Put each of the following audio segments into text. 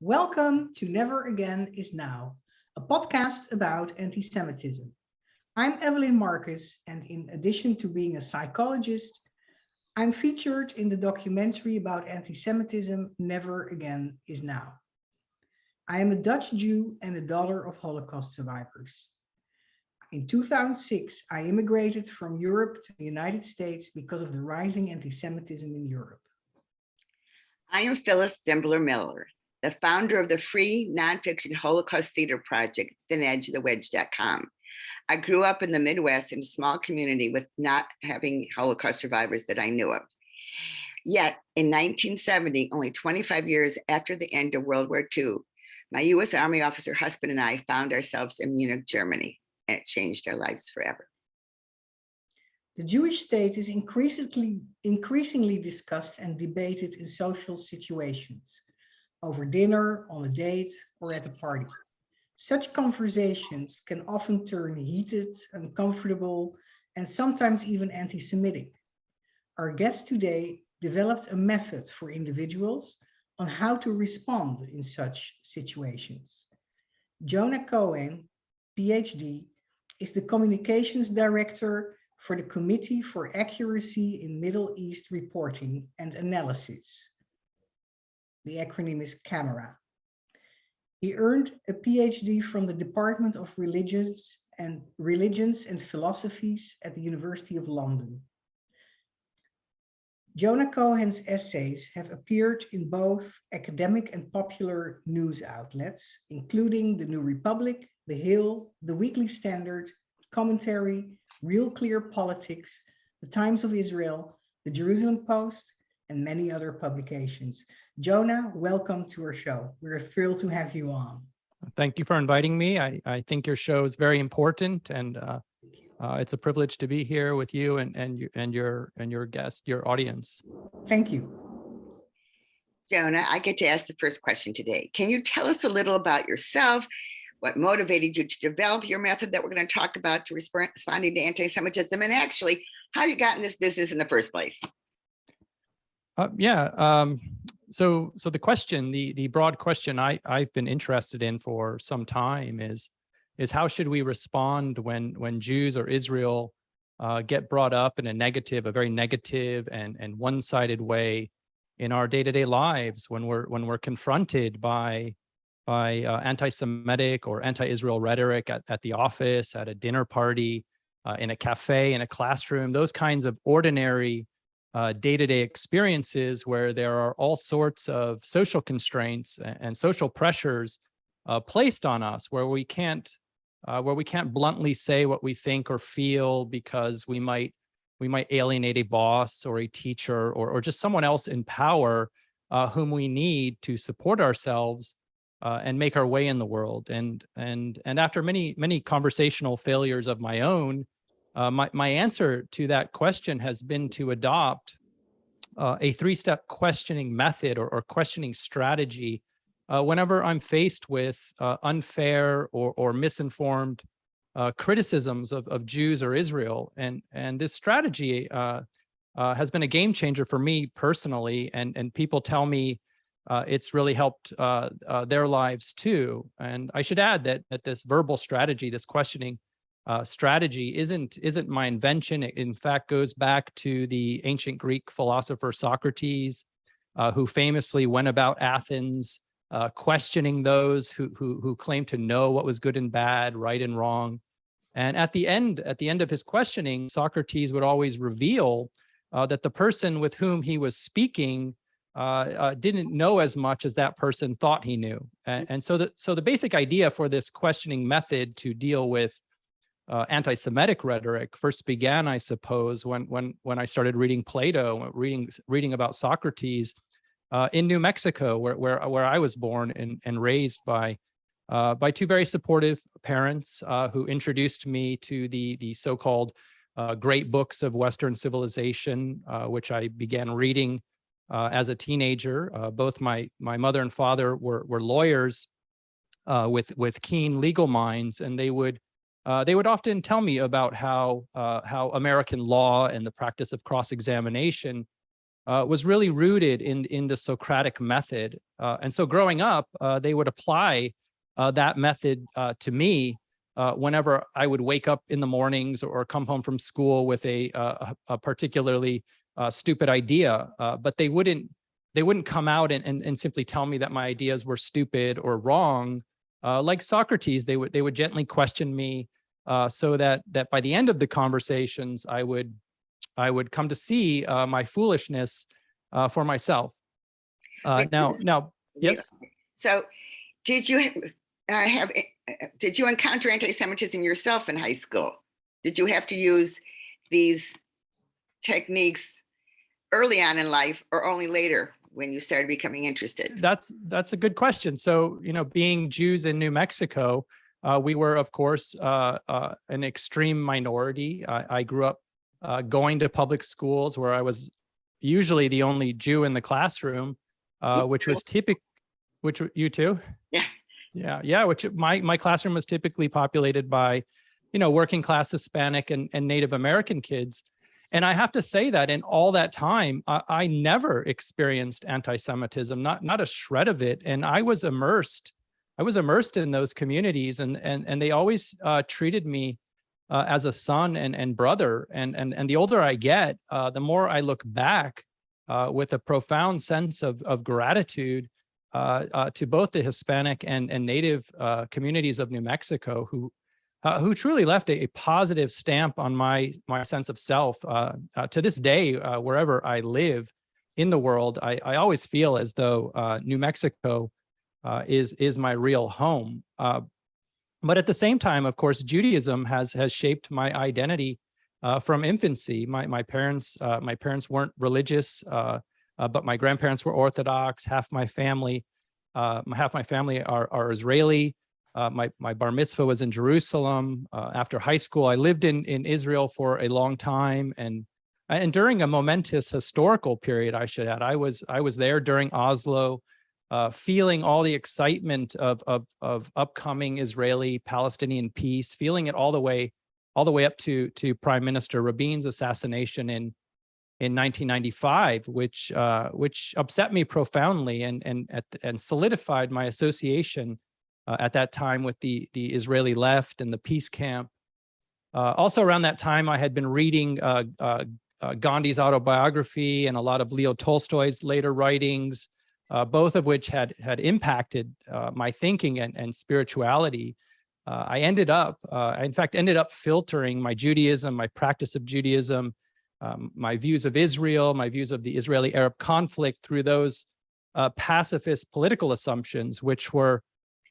Welcome to Never Again is Now, a podcast about anti-Semitism. I'm Evelyn Marcus, and in addition to being a psychologist, I'm featured in the documentary about anti-Semitism, Never Again is Now. I am a Dutch Jew and a daughter of Holocaust survivors. In 2006, I immigrated from Europe to the United States because of the rising anti-Semitism in Europe. I am Phyllis Dembler-Miller, the founder of the free nonfiction Holocaust theater project, thinedgethewedge.com. I grew up in the Midwest in a small community with not having Holocaust survivors that I knew of. Yet in 1970, only 25 years after the end of World War II, my US Army officer husband and I found ourselves in Munich, Germany, and it changed our lives forever. The Jewish state is increasingly discussed and debated in social situations, over dinner, on a date, or at a party. Such conversations can often turn heated, uncomfortable, and sometimes even anti-Semitic. Our guest today developed a method for individuals on how to respond in such situations. Jonah Cohen, PhD, is the communications director for the Committee for Accuracy in Middle East Reporting and Analysis. The acronym is CAMERA. He earned a PhD from the Department of Religions and Philosophies at the University of London. Jonah Cohen's essays have appeared in both academic and popular news outlets, including The New Republic, The Hill, The Weekly Standard, Commentary, Real Clear Politics, The Times of Israel, The Jerusalem Post, and many other publications. Jonah, welcome to our show. We're thrilled to have you on. Thank you for inviting me. I think your show is very important, and it's a privilege to be here with you and your guest, your audience. Thank you. Jonah, I get to ask the first question today. Can you tell us a little about yourself? What motivated you to develop your method that we're going to talk about to responding to anti-Semitism, and actually how you got in this business in the first place? So the question, the broad question I've been interested in for some time is how should we respond when Jews or Israel get brought up in a very negative and one-sided way in our day-to-day lives, when we're confronted by anti-Semitic or anti-Israel rhetoric at the office, at a dinner party, in a cafe, in a classroom, those kinds of ordinary day-to-day experiences where there are all sorts of social constraints and social pressures placed on us, where we can't bluntly say what we think or feel because we might alienate a boss or a teacher or just someone else in power whom we need to support ourselves and make our way in the world. And after many conversational failures of my own, my answer to that question has been to adopt a three-step questioning method or questioning strategy whenever I'm faced with unfair or misinformed criticisms of Jews or Israel. And this strategy has been a game changer for me personally, and people tell me it's really helped their lives too. And I should add that this verbal strategy, this questioning strategy, isn't my invention. It in fact goes back to the ancient Greek philosopher Socrates, who famously went about Athens questioning those who claimed to know what was good and bad, right and wrong. And at the end of his questioning, Socrates would always reveal that the person with whom he was speaking didn't know as much as that person thought he knew. And so the basic idea for this questioning method to deal with anti-Semitic rhetoric first began, I suppose, when I started reading Plato, reading about Socrates in New Mexico, where I was born and raised by two very supportive parents who introduced me to the so-called great books of Western civilization, which I began reading as a teenager. Both my mother and father were lawyers with keen legal minds, and they would often tell me about how American law and the practice of cross-examination was really rooted in the Socratic method. And so growing up, they would apply that method to me whenever I would wake up in the mornings or come home from school with a particularly stupid idea. But they wouldn't come out and simply tell me that my ideas were stupid or wrong. Like Socrates, they would gently question me so that by the end of the conversations, I would come to see my foolishness for myself. Now, yes. So, did you did you encounter anti-Semitism yourself in high school? Did you have to use these techniques early on in life, or only later when you started becoming interested? That's a good question. So, being Jews in New Mexico, we were, of course, an extreme minority. I grew up going to public schools where I was usually the only Jew in the classroom, which was which you too? Yeah. Which my classroom was typically populated by, working class Hispanic and Native American kids. And I have to say that in all that time, I never experienced anti-Semitism, not a shred of it. And I was immersed in those communities, and they always treated me as a son and brother. And the older I get, the more I look back with a profound sense of gratitude to both the Hispanic and Native communities of New Mexico, who truly left a positive stamp on my sense of self. To this day, wherever I live in the world, I always feel as though New Mexico is my real home. But at the same time, of course, Judaism has shaped my identity from infancy. My parents weren't religious, but my grandparents were Orthodox. Half my family are Israeli. My bar mitzvah was in Jerusalem. After high school, I lived in Israel for a long time, and during a momentous historical period, I should add, I was there during Oslo. Feeling all the excitement of upcoming Israeli-Palestinian peace, feeling it all the way up to Prime Minister Rabin's assassination in 1995, which upset me profoundly and solidified my association at that time with the Israeli left and the peace camp. Also around that time, I had been reading Gandhi's autobiography and a lot of Leo Tolstoy's later writings. Both of which had impacted my thinking and spirituality. I ended up filtering my Judaism, my practice of Judaism, my views of Israel, my views of the Israeli-Arab conflict through those pacifist political assumptions, which were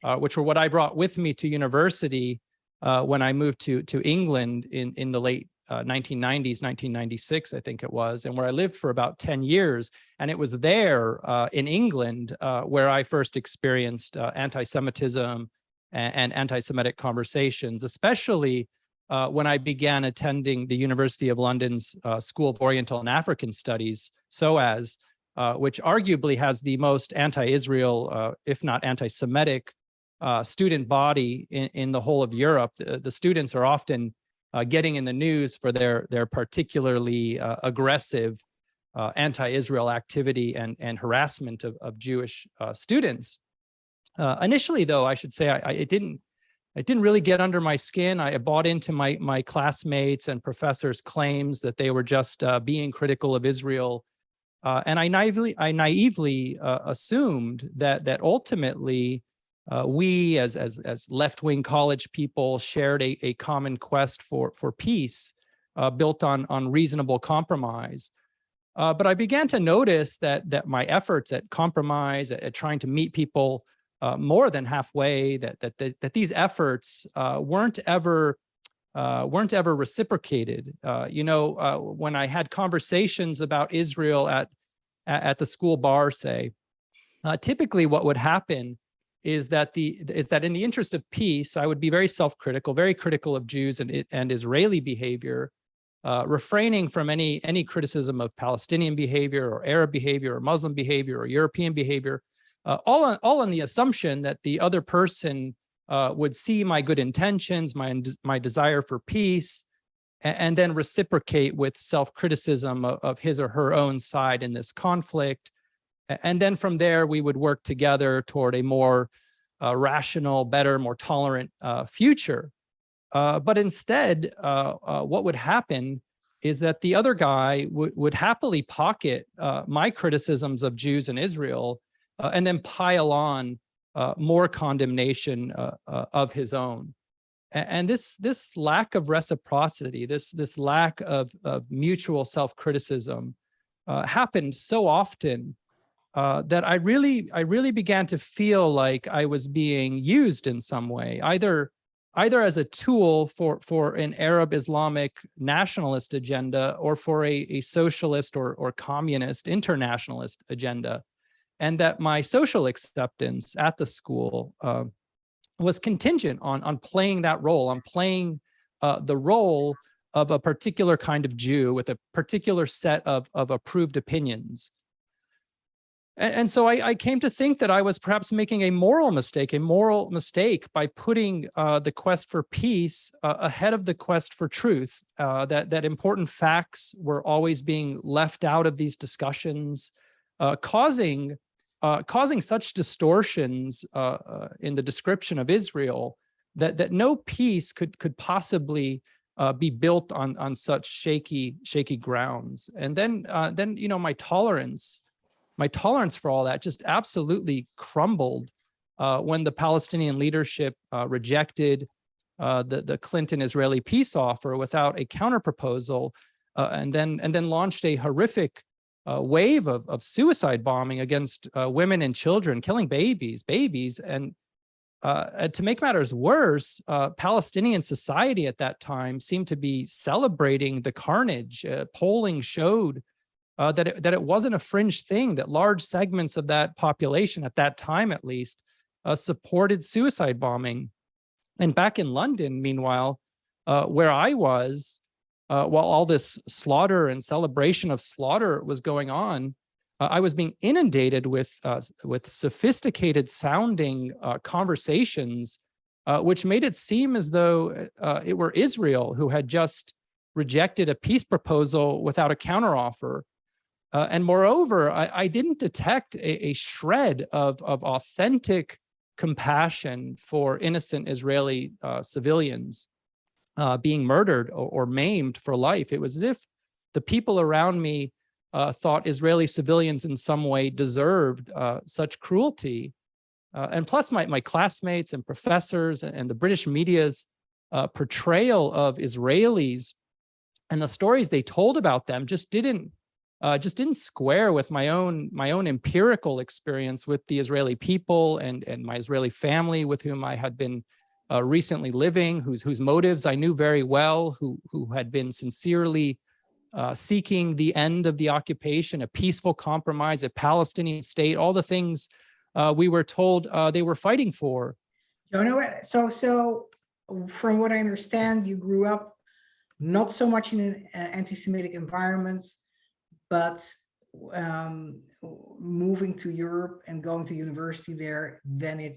what I brought with me to university when I moved to England in the late 1990s, 1996, I think it was, and where I lived for about 10 years. And it was there in England where I first experienced anti-Semitism and anti-Semitic conversations, especially when I began attending the University of London's School of Oriental and African Studies, SOAS, which arguably has the most anti-Israel, if not anti-Semitic, student body in the whole of Europe. The students are often getting in the news for their particularly aggressive anti-Israel activity and harassment of Jewish students. Initially, though, I should say it didn't really get under my skin. I bought into my classmates and professors' claims that they were just being critical of Israel, and I naively assumed that ultimately we as left-wing college people shared a common quest for peace built on reasonable compromise. But I began to notice that my efforts at compromise, at trying to meet people more than halfway, that these efforts weren't ever reciprocated. When I had conversations about Israel at the school bar, say, typically what would happen is that in the interest of peace, I would be very self-critical, very critical of Jews and Israeli behavior, refraining from any criticism of Palestinian behavior or Arab behavior or Muslim behavior or European behavior, all on the assumption that the other person would see my good intentions, my desire for peace, and then reciprocate with self-criticism of his or her own side in this conflict. And then from there, we would work together toward a more rational, better, more tolerant future. But instead, what would happen is that the other guy would happily pocket my criticisms of Jews in Israel and then pile on more condemnation of his own. And this lack of reciprocity, this lack of mutual self-criticism happened so often that I really began to feel like I was being used in some way, either as a tool for an Arab Islamic nationalist agenda or for a socialist or communist internationalist agenda, and that my social acceptance at the school was contingent on playing that role, on playing the role of a particular kind of Jew with a particular set of approved opinions. And so I came to think that I was perhaps making a moral mistake by putting the quest for peace ahead of the quest for truth, that important facts were always being left out of these discussions, causing such distortions in the description of Israel that no peace could possibly be built on such shaky grounds. And then my tolerance for all that just absolutely crumbled when the Palestinian leadership rejected the Clinton-Israeli peace offer without a counterproposal, and then launched a horrific wave of suicide bombing against women and children, killing babies. And to make matters worse, Palestinian society at that time seemed to be celebrating the carnage. Polling showed that it wasn't a fringe thing, that large segments of that population, at that time at least, supported suicide bombing. And back in London, meanwhile, where I was, while all this slaughter and celebration of slaughter was going on, I was being inundated with sophisticated sounding conversations, which made it seem as though it were Israel who had just rejected a peace proposal without a counteroffer. And moreover, I didn't detect a shred of authentic compassion for innocent Israeli civilians being murdered or maimed for life. It was as if the people around me thought Israeli civilians in some way deserved such cruelty. And plus my classmates and professors and the British media's portrayal of Israelis and the stories they told about them just didn't square with my own empirical experience with the Israeli people and my Israeli family with whom I had been recently living, whose motives I knew very well, who had been sincerely seeking the end of the occupation, a peaceful compromise, a Palestinian state, all the things we were told they were fighting for. Jonah, so from what I understand, you grew up not so much in an anti-Semitic environment, but moving to Europe and going to university there, then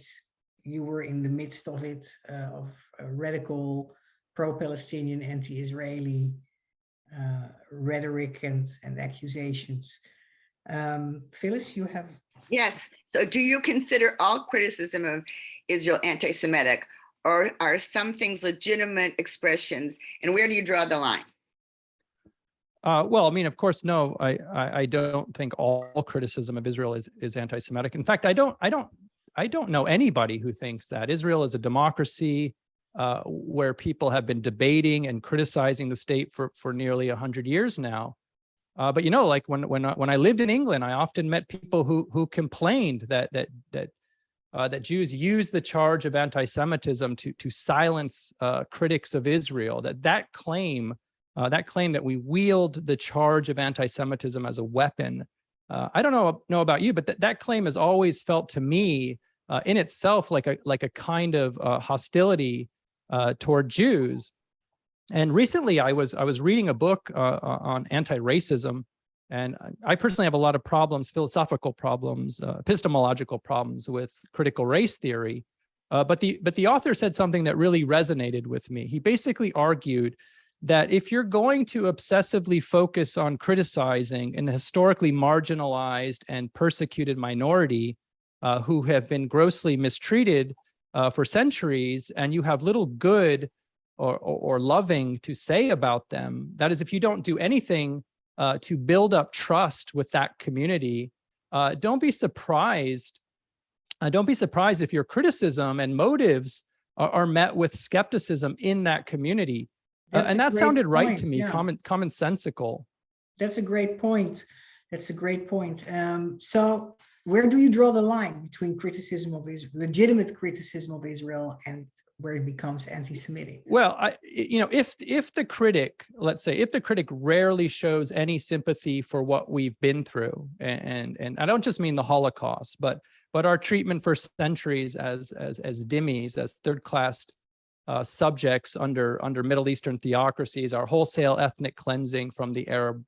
you were in the midst of it, of radical pro-Palestinian, anti-Israeli rhetoric and accusations. Phyllis, you have? Yes. So do you consider all criticism of Israel anti-Semitic, or are some things legitimate expressions? And where do you draw the line? Well, I mean, of course, no, I don't think all criticism of Israel is anti-Semitic. In fact, I don't know anybody who thinks that. Israel is a democracy where people have been debating and criticizing the state for nearly 100 years now. But like when I lived in England, I often met people who complained that Jews use the charge of anti-Semitism to silence critics of Israel. That claim that we wield the charge of anti-Semitism as a weapon. I don't know about you, but that claim has always felt to me in itself like a kind of hostility toward Jews. And recently I was reading a book on anti-racism, and I personally have a lot of problems, philosophical problems, epistemological problems with critical race theory. But the author said something that really resonated with me. He basically argued that if you're going to obsessively focus on criticizing an historically marginalized and persecuted minority who have been grossly mistreated for centuries, and you have little good or loving to say about them, that is, if you don't do anything to build up trust with that community, don't be surprised. Don't be surprised if your criticism and motives are met with skepticism in that community. And that sounded right to me, yeah. commonsensical. That's a great point. That's a great point. So where do you draw the line between criticism of Israel, legitimate criticism of Israel, and where it becomes anti-Semitic? Well, if the critic, let's say, if the critic rarely shows any sympathy for what we've been through, and I don't just mean the Holocaust, but our treatment for centuries as dhimmis, as third-class subjects under Middle Eastern theocracies, our wholesale ethnic cleansing from the Arab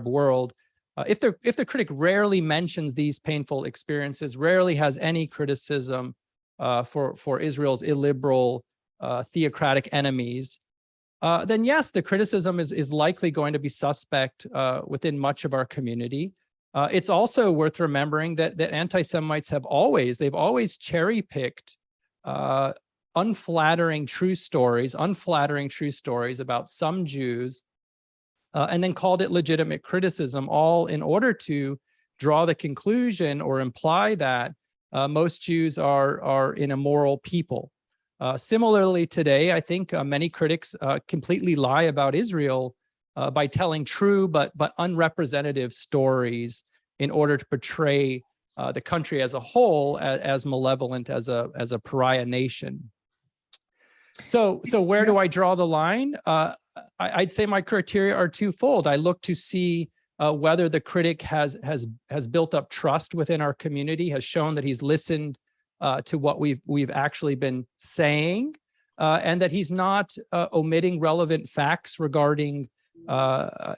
world. If the critic rarely mentions these painful experiences, rarely has any criticism for Israel's illiberal theocratic enemies, then yes, the criticism is likely going to be suspect within much of our community. It's also worth remembering that anti-Semites have always cherry-picked unflattering true stories about some Jews, and then called it legitimate criticism, all in order to draw the conclusion or imply that most Jews are an immoral people. Similarly, today, I think many critics completely lie about Israel by telling true but unrepresentative stories in order to portray the country as a whole as malevolent, as a pariah nation. So where do I draw the line? I'd say my criteria are twofold. I look to see whether the critic has built up trust within our community, has shown that he's listened to what we've actually been saying, and that he's not omitting relevant facts regarding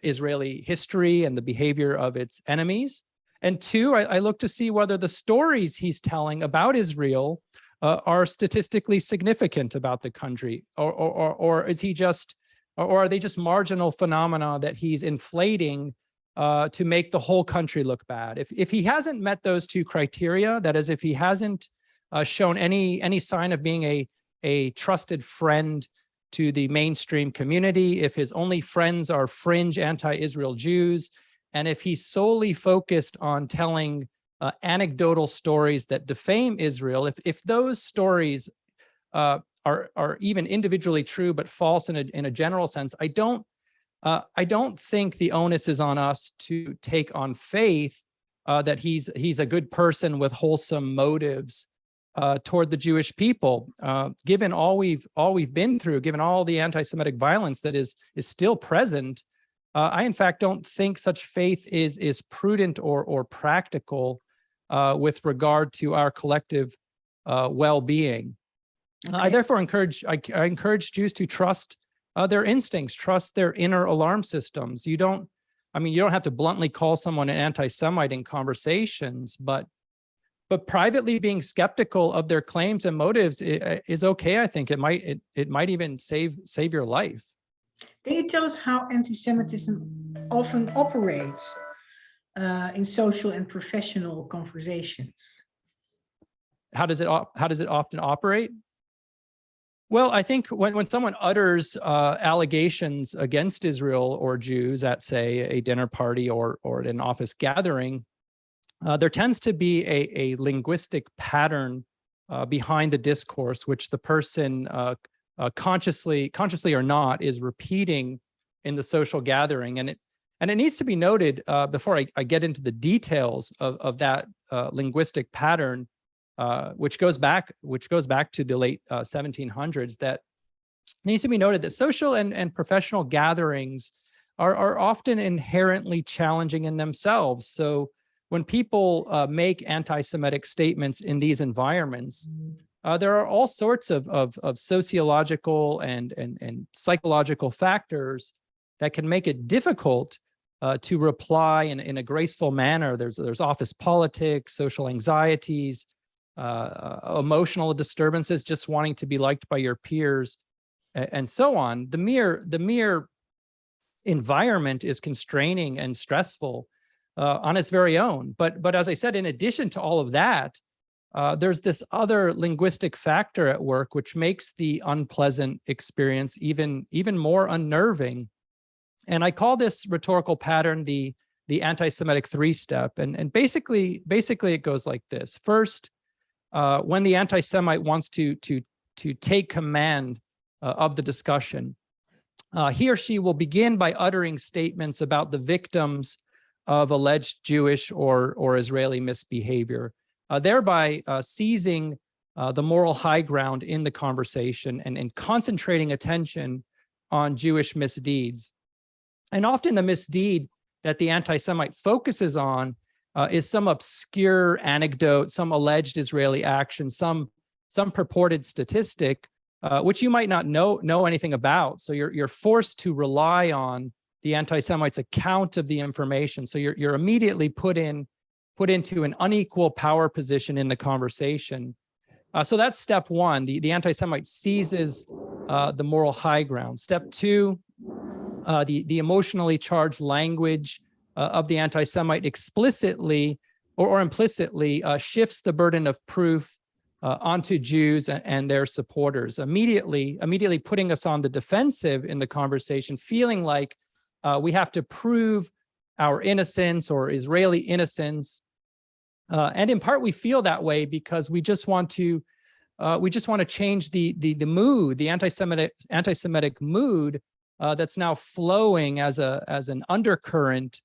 Israeli history and the behavior of its enemies. And two, I look to see whether the stories he's telling about Israel are statistically significant about the country, or is he just, or are they just marginal phenomena that he's inflating to make the whole country look bad? If he hasn't met those two criteria, that is, if he hasn't shown any sign of being a trusted friend to the mainstream community, if his only friends are fringe anti-Israel Jews, and if he's solely focused on telling anecdotal stories that defame Israel, if those stories are even individually true but false in a general sense, I don't think the onus is on us to take on faith that he's a good person with wholesome motives toward the Jewish people. Given all we've been through, given all the anti-Semitic violence that is still present, I in fact don't think such faith is prudent or practical with regard to our collective well-being. Okay. I therefore encourage Jews to trust their instincts, trust their inner alarm systems. You don't have to bluntly call someone an anti-Semite in conversations, but privately being skeptical of their claims and motives is okay. I think it might even save your life. Can you tell us how anti-Semitism often operates in social and professional conversations? How does it often operate? Well, I think when someone utters allegations against Israel or Jews at, say, a dinner party or at an office gathering, there tends to be a linguistic pattern behind the discourse, which the person consciously or not is repeating in the social gathering. And it needs to be noted before I get into the details of that linguistic pattern, which goes back to the late 1700s, that needs to be noted that social and professional gatherings are often inherently challenging in themselves. So when people make anti-Semitic statements in these environments, there are all sorts of sociological and psychological factors that can make it difficult to reply in a graceful manner. There's office politics, social anxieties, emotional disturbances, just wanting to be liked by your peers. and so on. The mere environment is constraining and stressful on its very own. But as I said, in addition to all of that, there's this other linguistic factor at work, which makes the unpleasant experience even more unnerving. And I call this rhetorical pattern the anti-Semitic three-step. And basically it goes like this. First, when the anti-Semite wants to take command of the discussion, he or she will begin by uttering statements about the victims of alleged Jewish or Israeli misbehavior, thereby seizing the moral high ground in the conversation and concentrating attention on Jewish misdeeds. And often the misdeed that the anti-Semite focuses on is some obscure anecdote, some alleged Israeli action, some purported statistic, which you might not know anything about. So you're forced to rely on the anti-Semite's account of the information. So you're immediately put into an unequal power position in the conversation. So that's step one. The anti-Semite seizes the moral high ground. Step two, the emotionally charged language of the anti-Semite explicitly or implicitly shifts the burden of proof onto Jews and their supporters, immediately putting us on the defensive in the conversation, feeling like we have to prove our innocence or Israeli innocence. And in part, we feel that way because we just want to change the mood, the anti-Semitic mood that's now flowing as an undercurrent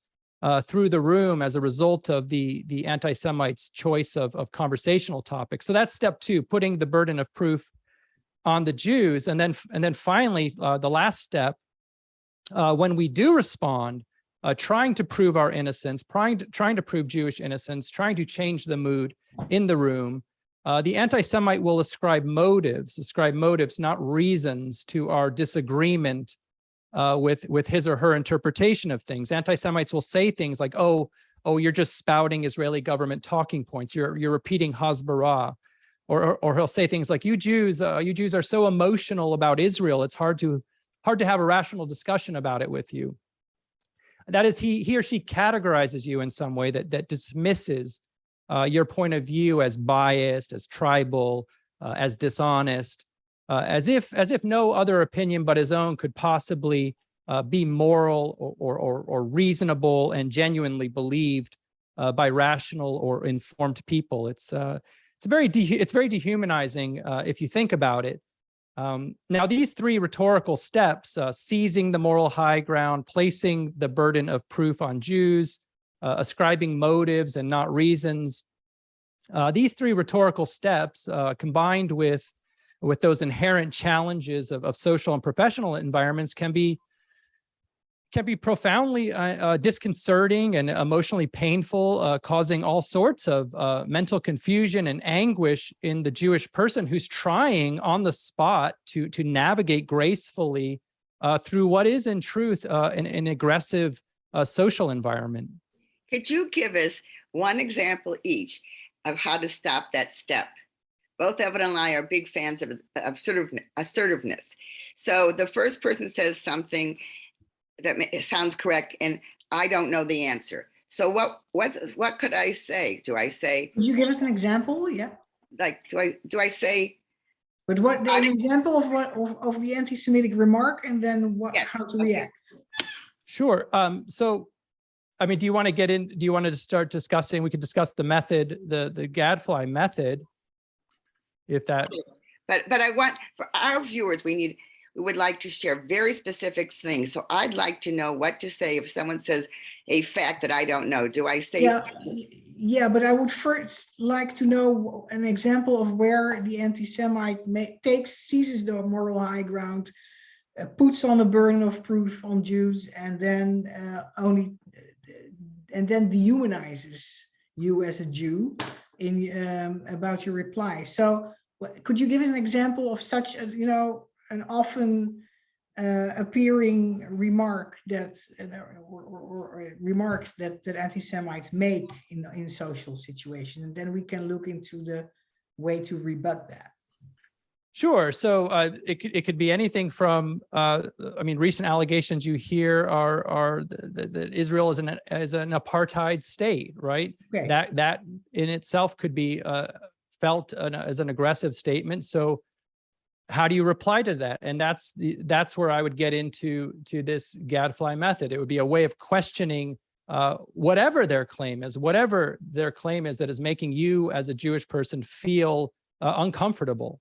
through the room as a result of the anti-Semites' choice of conversational topics. So that's step two, putting the burden of proof on the Jews, and then finally the last step, when we do respond, trying to prove our innocence, trying to prove Jewish innocence, trying to change the mood in the room, the anti-Semite will ascribe motives, not reasons, to our disagreement with his or her interpretation of things. Anti-Semites will say things like, "Oh, you're just spouting Israeli government talking points. You're repeating Hasbara," or he'll say things like, "You Jews are so emotional about Israel. It's hard to have a rational discussion about it with you." That is, he or she categorizes you in some way that dismisses your point of view as biased, as tribal, as dishonest, as if no other opinion but his own could possibly be moral or reasonable and genuinely believed by rational or informed people. It's very dehumanizing if you think about it. Now, these three rhetorical steps, seizing the moral high ground, placing the burden of proof on Jews, ascribing motives and not reasons, these three rhetorical steps, combined with those inherent challenges of social and professional environments, can be profoundly disconcerting and emotionally painful, causing all sorts of mental confusion and anguish in the Jewish person who's trying on the spot to navigate gracefully through what is in truth an aggressive social environment. Could you give us one example each of how to stop that step? Both Evan and I are big fans of assertiveness. So the first person says something that sounds correct, and I don't know the answer. So what could I say? Do I say? Could you give us an example? Yeah. Like, do I say? But an example of the anti-Semitic remark, and then Yes, how to react? Sure. So, I mean, do you want to start discussing? We could discuss the method, the gadfly method, if that. But I want, for our viewers, we would like to share very specific things. So I'd like to know what to say if someone says a fact that I don't know. Do I say? Yeah, but I would first like to know an example of where the anti-Semite seizes the moral high ground, puts on the burden of proof on Jews, and then dehumanizes you as a Jew about your reply. So could you give us an example of such an often appearing remark that or remarks that anti-Semites make in social situations, and then we can look into the way to rebut that. Sure. So it could be anything from, I mean, recent allegations you hear are that Israel is an apartheid state, right? Okay. That in itself could be felt as an aggressive statement. So how do you reply to that? And that's where I would get into this gadfly method. It would be a way of questioning whatever their claim is that is making you as a Jewish person feel uncomfortable.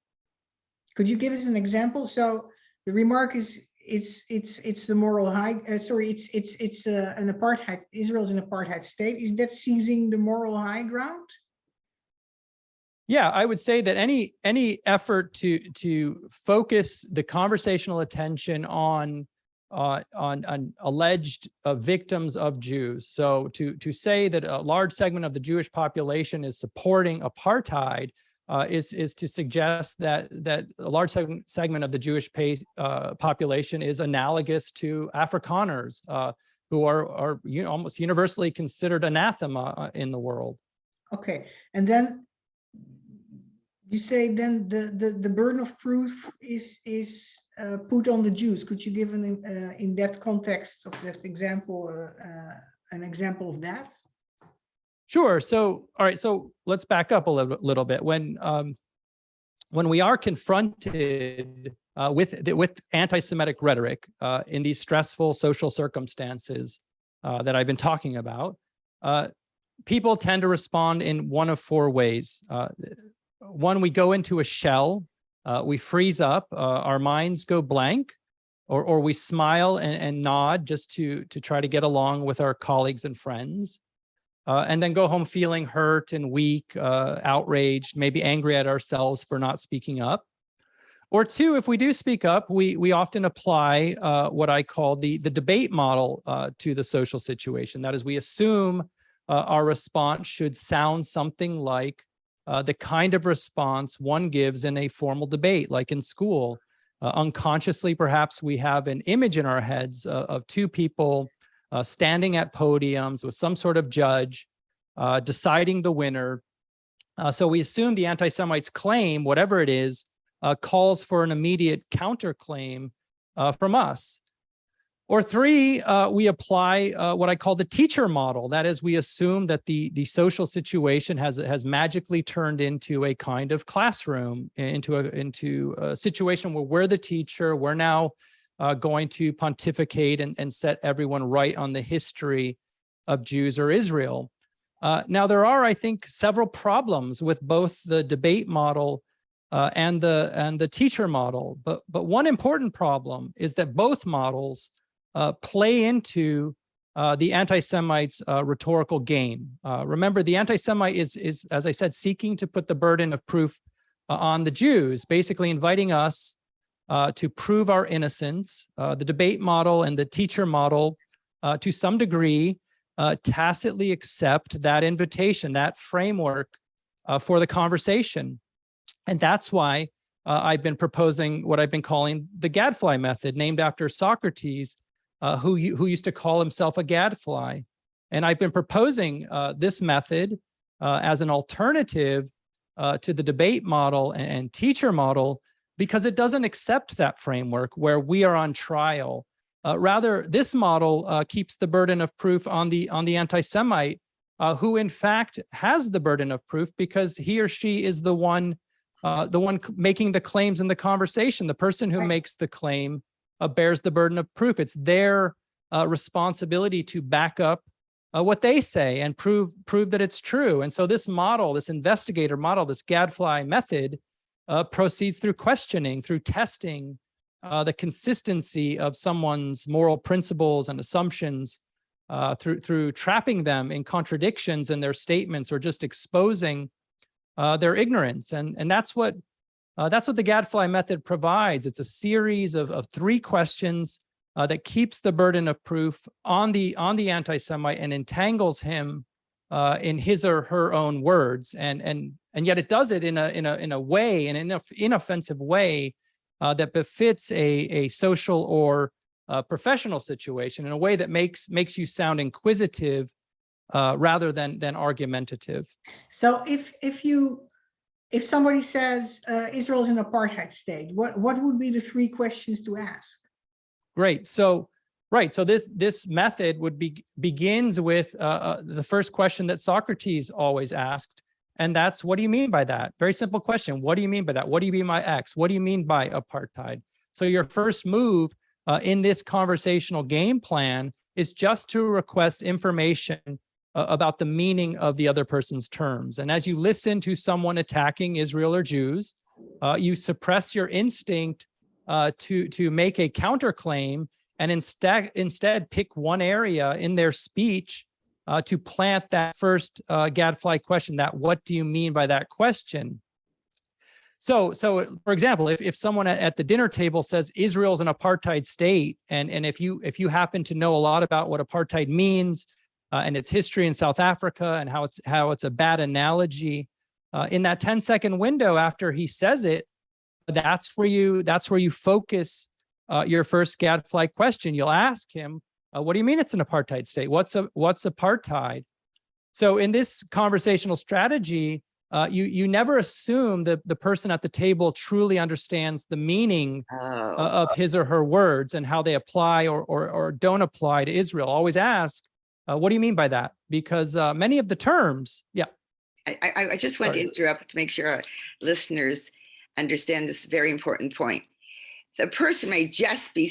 Could you give us an example? So the remark is it's the moral high. It's an apartheid. Israel's an apartheid state. Is that seizing the moral high ground? Yeah, I would say that any effort to focus the conversational attention on alleged victims of Jews. So to say that a large segment of the Jewish population is supporting apartheid is to suggest that a large segment of the Jewish population is analogous to Afrikaners, who are almost universally considered anathema in the world. Okay, and then you say then the burden of proof is put on the Jews. Could you give in that context of that example an example of that? Sure. So, all right. So let's back up a little bit. When we are confronted with anti-Semitic rhetoric in these stressful social circumstances that I've been talking about, people tend to respond in one of four ways. One, we go into a shell, we freeze up, our minds go blank, or we smile and nod just to try to get along with our colleagues and friends. And then go home feeling hurt and weak, outraged, maybe angry at ourselves for not speaking up. Or two, if we do speak up, we often apply what I call the debate model to the social situation. That is, we assume our response should sound something like the kind of response one gives in a formal debate, like in school. Unconsciously, perhaps we have an image in our heads of two people standing at podiums with some sort of judge, deciding the winner. So we assume the anti-Semite's claim, whatever it is, calls for an immediate counterclaim from us. Or three, we apply what I call the teacher model. That is, we assume that the social situation has magically turned into a kind of classroom, into a situation where we're the teacher. We're now going to pontificate and set everyone right on the history of Jews or Israel. Now, there are, I think, several problems with both the debate model and the teacher model. But one important problem is that both models play into the anti-Semite's rhetorical game. Remember, the anti-Semite is, as I said, seeking to put the burden of proof on the Jews, basically inviting us to prove our innocence. The debate model and the teacher model, to some degree, tacitly accept that invitation, that framework for the conversation. And that's why I've been proposing what I've been calling the gadfly method, named after Socrates, who used to call himself a gadfly. And I've been proposing this method as an alternative to the debate model and teacher model, because it doesn't accept that framework where we are on trial. Rather, this model keeps the burden of proof on the anti-Semite, who in fact has the burden of proof because he or she is the one making the claims in the conversation. The person who makes the claim bears the burden of proof. It's their responsibility to back up what they say and prove that it's true. And so this model, this investigator model, this gadfly method, proceeds through questioning, through testing the consistency of someone's moral principles and assumptions, through trapping them in contradictions in their statements or just exposing their ignorance. And that's what the gadfly method provides. It's a series of three questions that keeps the burden of proof on the anti-Semite and entangles him in his or her own words. And yet it does it in a way, in an inoffensive way that befits a social or professional situation, in a way that makes you sound inquisitive rather than argumentative. So if you if somebody says Israel is an apartheid state, what would be the 3 questions to ask? Great. So, right. So this method would begins with the first question that Socrates always asked, and that's, what do you mean by that? Very simple question. What do you mean by that? What do you mean by X? What do you mean by apartheid? So your first move in this conversational game plan is just to request information about the meaning of the other person's terms. And as you listen to someone attacking Israel or Jews, you suppress your instinct to make a counterclaim, and instead pick one area in their speech to plant that first gadfly question, that what do you mean by that question? So for example, if someone at the dinner table says Israel's an apartheid state, and if you happen to know a lot about what apartheid means and its history in South Africa and how it's a bad analogy, in that 10-second window after he says it, that's where you focus your first gadfly question. You'll ask him, what do you mean it's an apartheid state? What's apartheid? So in this conversational strategy, you never assume that the person at the table truly understands the meaning of his or her words and how they apply or don't apply to Israel. Always ask, what do you mean by that? Because many of the terms, yeah. I just want to interrupt to make sure our listeners understand this very important point. The person may just be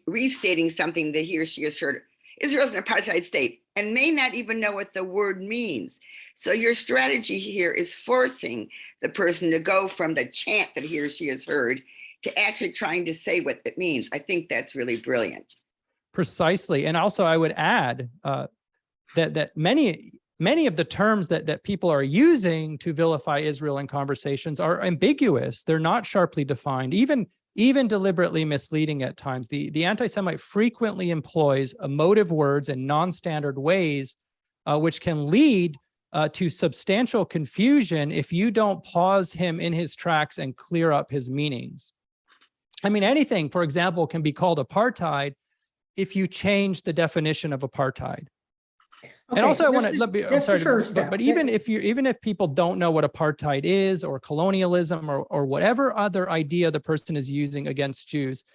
restating something that he or she has heard. Israel's an apartheid state, and may not even know what the word means. So your strategy here is forcing the person to go from the chant that he or she has heard to actually trying to say what it means. I think that's really brilliant. Precisely. And also I would add that many of the terms that people are using to vilify Israel in conversations are ambiguous. They're not sharply defined, even deliberately misleading at times. The anti-Semite frequently employs emotive words in non-standard ways, which can lead to substantial confusion if you don't pause him in his tracks and clear up his meanings. I mean, anything, for example, can be called apartheid if you change the definition of apartheid. Okay, and also, so I want to. I'm sorry, but even if people don't know what apartheid is, or colonialism, or whatever other idea the person is using against Jews,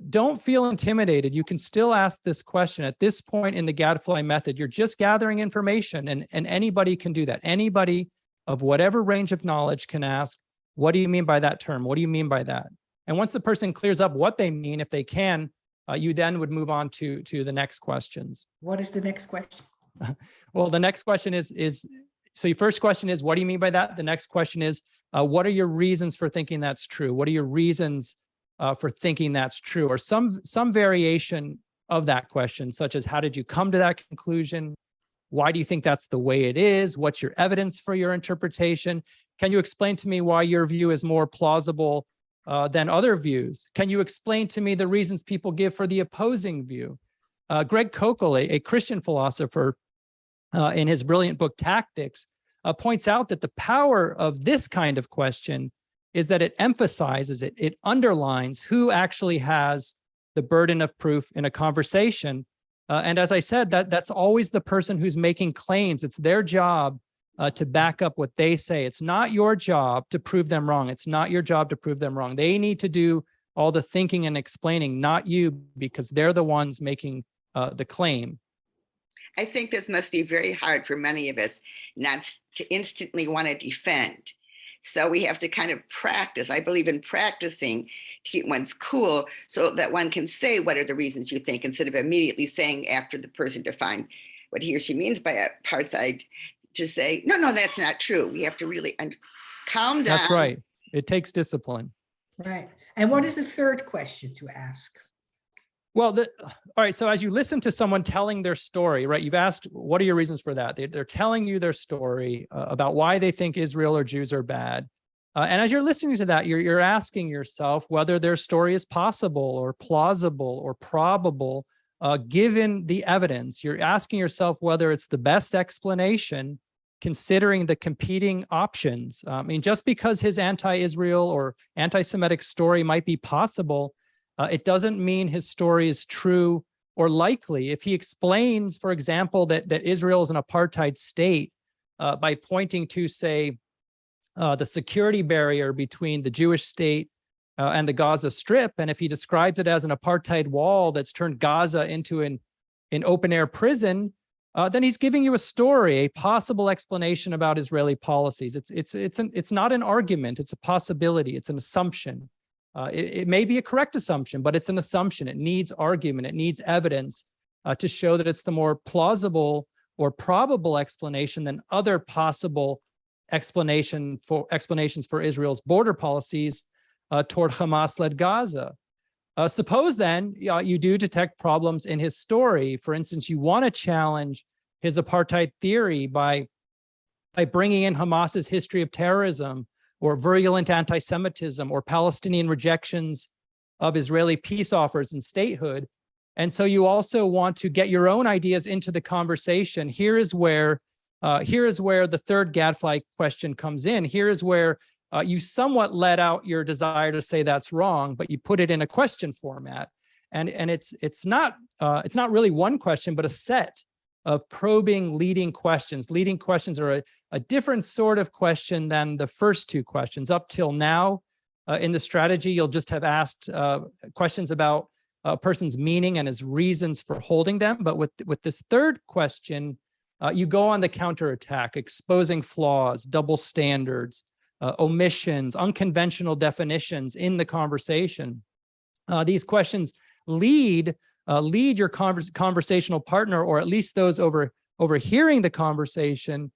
don't feel intimidated. You can still ask this question. At this point in the gadfly method, you're just gathering information, and anybody can do that. Anybody of whatever range of knowledge can ask, what do you mean by that term? What do you mean by that? And once the person clears up what they mean, if they can, you then would move on to the next questions. What is the next question? Well, the next question is, so your first question is, what do you mean by that? The next question is, what are your reasons for thinking that's true? What are your reasons for thinking that's true? Or some variation of that question, such as, how did you come to that conclusion? Why do you think that's the way it is? What's your evidence for your interpretation? Can you explain to me why your view is more plausible than other views? Can you explain to me the reasons people give for the opposing view? Greg Koukl, a Christian philosopher, in his brilliant book Tactics, points out that the power of this kind of question is that it emphasizes, it underlines who actually has the burden of proof in a conversation. And as I said, that's always the person who's making claims. It's their job to back up what they say. It's not your job to prove them wrong. It's not your job to prove them wrong. They need to do all the thinking and explaining, not you, because they're the ones making the claim. I think this must be very hard for many of us not to instantly want to defend. So we have to kind of practice. I believe in practicing to keep one's cool so that one can say, what are the reasons you think, instead of immediately saying after the person defined what he or she means by apartheid, to say, no, that's not true. We have to really calm down. That's right. It takes discipline. Right. And what is the third question to ask? Well, all right. So as you listen to someone telling their story, right, you've asked, what are your reasons for that? They're telling you their story about why they think Israel or Jews are bad. And as you're listening to that, you're asking yourself whether their story is possible or plausible or probable, given the evidence. You're asking yourself whether it's the best explanation, considering the competing options. I mean, just because his anti-Israel or anti-Semitic story might be possible, it doesn't mean his story is true or likely. If he explains, for example, that Israel is an apartheid state by pointing to, say, the security barrier between the Jewish state and the Gaza Strip. And if he describes it as an apartheid wall that's turned Gaza into an open air prison, then he's giving you a story, a possible explanation about Israeli policies. It's not an argument, it's a possibility, it's an assumption. It may be a correct assumption, but it's an assumption. It needs argument, it needs evidence to show that it's the more plausible or probable explanation than other possible explanations for Israel's border policies toward Hamas-led Gaza. Suppose then you do detect problems in his story. For instance, you want to challenge his apartheid theory by bringing in Hamas's history of terrorism or virulent anti-Semitism or Palestinian rejections of Israeli peace offers and statehood. And so you also want to get your own ideas into the conversation. Here is where the third gadfly question comes in. Here is where you somewhat let out your desire to say that's wrong, but you put it in a question format. And it's not really one question, but a set of probing leading questions. Leading questions are a different sort of question than the first two questions. Up till now, in the strategy, you'll just have asked questions about a person's meaning and his reasons for holding them. But with this third question, you go on the counterattack, exposing flaws, double standards, omissions, unconventional definitions in the conversation. These questions lead your conversational partner, or at least those overhearing the conversation,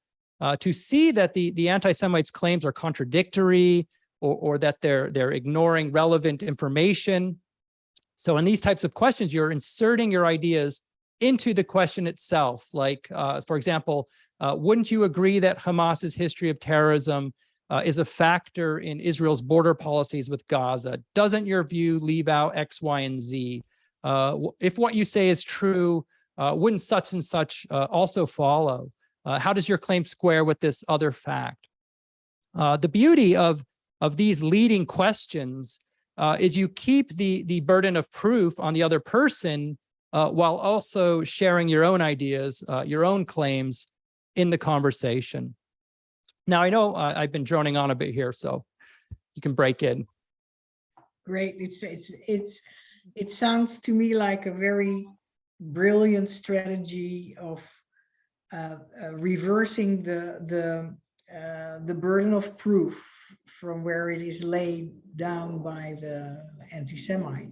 to see that the anti-Semites' claims are contradictory, or that they're ignoring relevant information. So in these types of questions, you're inserting your ideas into the question itself. Like, for example, wouldn't you agree that Hamas's history of terrorism is a factor in Israel's border policies with Gaza? Doesn't your view leave out X, Y, and Z? If what you say is true, wouldn't such and such also follow? How does your claim square with this other fact? The beauty of these leading questions is you keep the burden of proof on the other person while also sharing your own ideas, your own claims in the conversation. Now, I know I've been droning on a bit here, so you can break in. Great. It sounds to me like a very brilliant strategy of reversing the burden of proof from where it is laid down by the anti-Semite,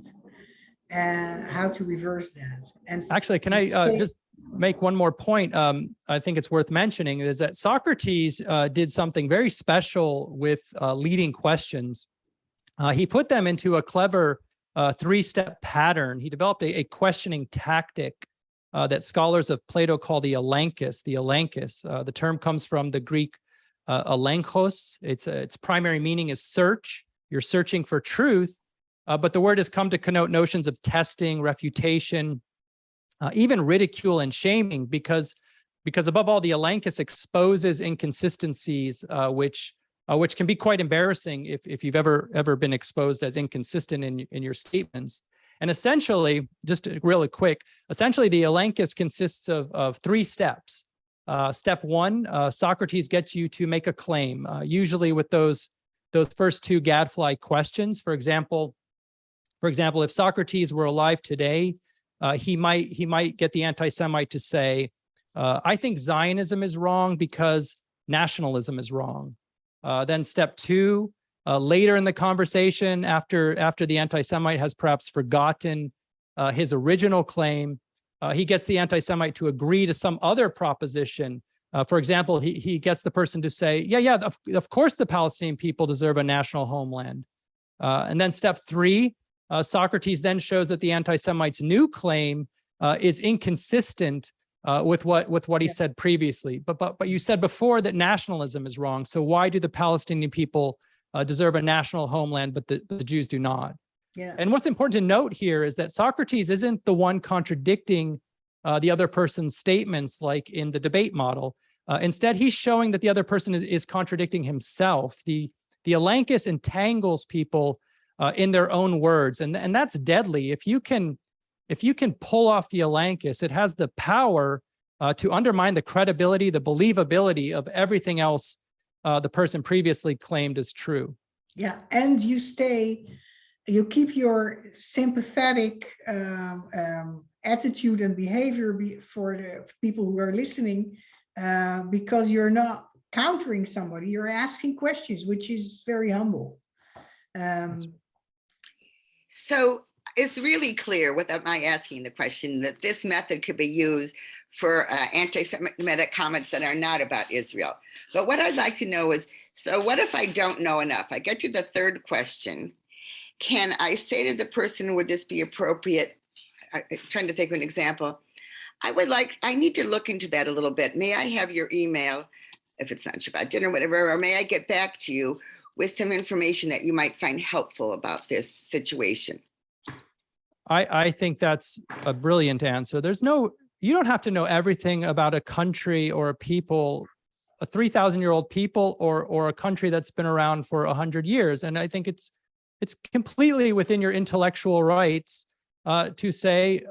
and how to reverse that. And actually, can I just make one more point? I think it's worth mentioning is that Socrates did something very special with leading questions. He put them into a clever three-step pattern. He developed a questioning tactic that scholars of Plato call the elenchus. The term comes from the Greek elenchos. Its primary meaning is search. You're searching for truth, but the word has come to connote notions of testing, refutation, even ridicule and shaming, because above all, the elenchus exposes inconsistencies, which can be quite embarrassing if you've ever been exposed as inconsistent in your statements. And essentially, just really quick, essentially the elenchus consists of three steps. Step one, Socrates gets you to make a claim, usually with those first two gadfly questions. For example, if Socrates were alive today, he might get the anti-Semite to say, I think Zionism is wrong because nationalism is wrong. Then step two, later in the conversation, after the anti-Semite has perhaps forgotten his original claim, he gets the anti-Semite to agree to some other proposition. For example, he gets the person to say, yeah, of course the Palestinian people deserve a national homeland. And then step three, Socrates then shows that the anti-Semite's new claim is inconsistent with what he said previously. But you said before that nationalism is wrong. So why do the Palestinian people deserve a national homeland, but the Jews do not? Yeah. And what's important to note here is that Socrates isn't the one contradicting the other person's statements like in the debate model. Instead, he's showing that the other person is contradicting himself. The elenchus entangles people in their own words, and that's deadly. If you can pull off the elenchus, it has the power to undermine the credibility, the believability of everything else the person previously claimed as true. Yeah, and you keep your sympathetic attitude and behavior for the people who are listening, because you're not countering somebody, you're asking questions, which is very humble. So it's really clear, without my asking the question, that this method could be used for anti-Semitic comments that are not about Israel. But what I'd like to know is, so what if I don't know enough? I get to the third question. Can I say to the person, would this be appropriate? I'm trying to think of an example. I need to look into that a little bit. May I have your email, if it's not Shabbat dinner, whatever, or may I get back to you with some information that you might find helpful about this situation? I think that's a brilliant answer. You don't have to know everything about a country or a people, a 3,000-year-old people, or a country that's been around for 100 years. And I think it's completely within your intellectual rights to say,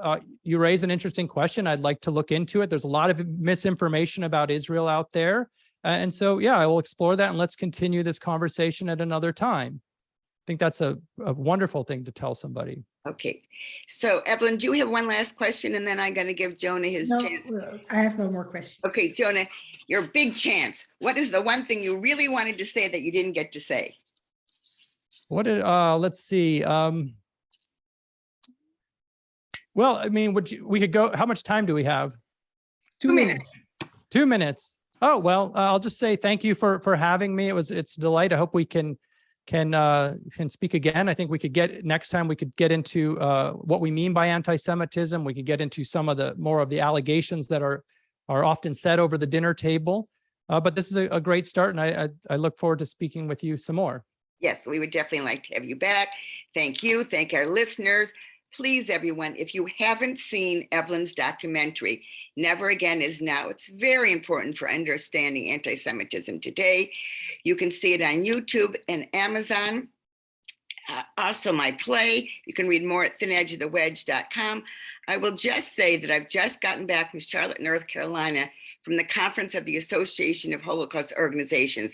you raise an interesting question. I'd like to look into it. There's a lot of misinformation about Israel out there. And so, yeah, I will explore that, and let's continue this conversation at another time. I think that's a wonderful thing to tell somebody. Okay. So, Evelyn, do you have one last question? And then I'm going to give Jonah his chance. I have no more questions. Okay, Jonah, your big chance. What is the one thing you really wanted to say that you didn't get to say? Let's see. Well, I mean, we could go, how much time do we have? 2 minutes. 2 minutes. Oh, well, I'll just say thank you for having me. It's a delight. I hope we can speak again. I think next time we could get into what we mean by anti-Semitism. We could get into some of more of the allegations that are often said over the dinner table. But this is a great start, and I look forward to speaking with you some more. Yes, we would definitely like to have you back. Thank you. Thank our listeners. Please, everyone, if you haven't seen Evelyn's documentary, Never Again Is Now, it's very important for understanding anti-Semitism today. You can see it on YouTube and Amazon. Also, my play. You can read more at thinedgeofthewedge.com. I will just say that I've just gotten back from Charlotte, North Carolina, from the conference of the Association of Holocaust Organizations,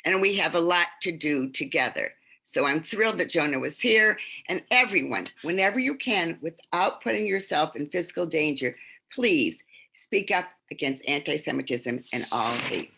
and we have a lot to do together. So I'm thrilled that Jonah was here, and everyone, whenever you can, without putting yourself in physical danger, please speak up against anti-Semitism and all hate.